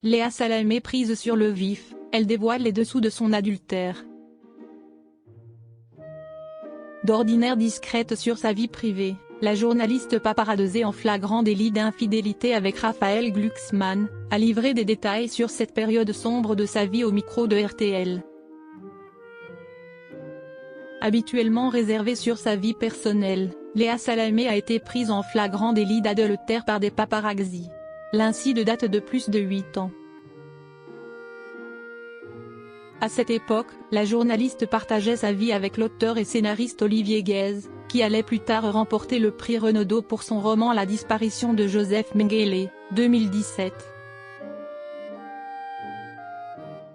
Léa Salamé prise sur le vif, elle dévoile les dessous de son adultère. D'ordinaire discrète sur sa vie privée, la journaliste paparazzée en flagrant délit d'infidélité avec Raphaël Glucksmann, a livré des détails sur cette période sombre de sa vie au micro de RTL. Habituellement réservée sur sa vie personnelle, Léa Salamé a été prise en flagrant délit d'adultère par des paparazzis. L'incident date de plus de 8 ans. À cette époque, la journaliste partageait sa vie avec l'auteur et scénariste Olivier Guèze, qui allait plus tard remporter le prix Renaudot pour son roman La disparition de Joseph Mengele, 2017.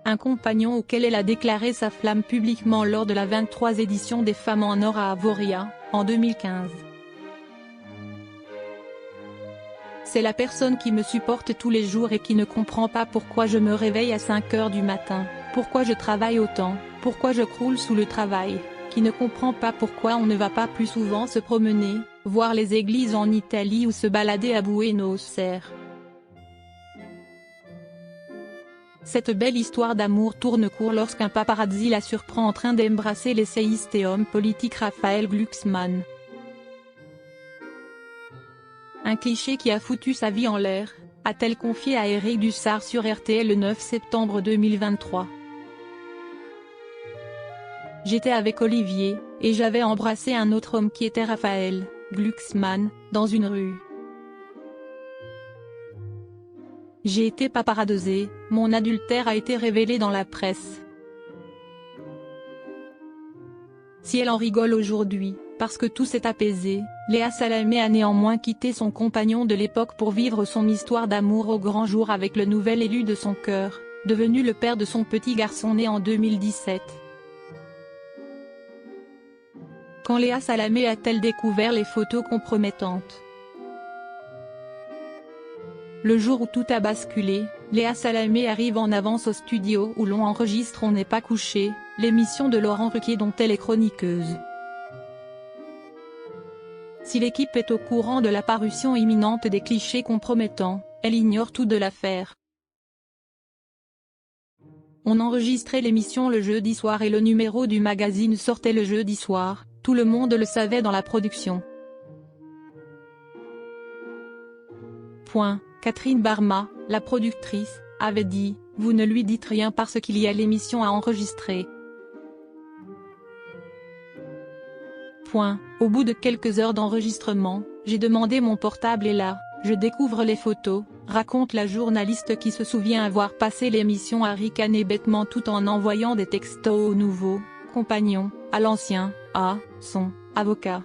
Un compagnon auquel elle a déclaré sa flamme publiquement lors de la 23 édition des Femmes en Or à Avoria, en 2015. C'est la personne qui me supporte tous les jours et qui ne comprend pas pourquoi je me réveille à 5 heures du matin, pourquoi je travaille autant, pourquoi je croule sous le travail, qui ne comprend pas pourquoi on ne va pas plus souvent se promener, voir les églises en Italie ou se balader à Buenos Aires. Cette belle histoire d'amour tourne court lorsqu'un paparazzi la surprend en train d'embrasser l'essayiste et homme politique Raphaël Glucksmann. Un cliché qui a foutu sa vie en l'air, a-t-elle confié à Éric Dussart sur RTL le 9 septembre 2023. J'étais avec Olivier, et j'avais embrassé un autre homme qui était Raphaël Glucksmann, dans une rue. J'ai été paparazzée, mon adultère a été révélé dans la presse. Si elle en rigole aujourd'hui, parce que tout s'est apaisé, Léa Salamé a néanmoins quitté son compagnon de l'époque pour vivre son histoire d'amour au grand jour avec le nouvel élu de son cœur, devenu le père de son petit garçon né en 2017. Quand Léa Salamé a-t-elle découvert les photos compromettantes? Le jour où tout a basculé, Léa Salamé arrive en avance au studio où l'on enregistre On n'est pas couché, l'émission de Laurent Ruquier dont elle est chroniqueuse. Si l'équipe est au courant de la parution imminente des clichés compromettants, elle ignore tout de l'affaire. On enregistrait l'émission le jeudi soir et le numéro du magazine sortait le jeudi soir, tout le monde le savait dans la production. Catherine Barma, la productrice, avait dit « Vous ne lui dites rien parce qu'il y a l'émission à enregistrer ». Au bout de quelques heures d'enregistrement, j'ai demandé mon portable et là, je découvre les photos, raconte la journaliste qui se souvient avoir passé l'émission à ricaner bêtement tout en envoyant des textos au nouveau compagnon, à l'ancien, à son avocat.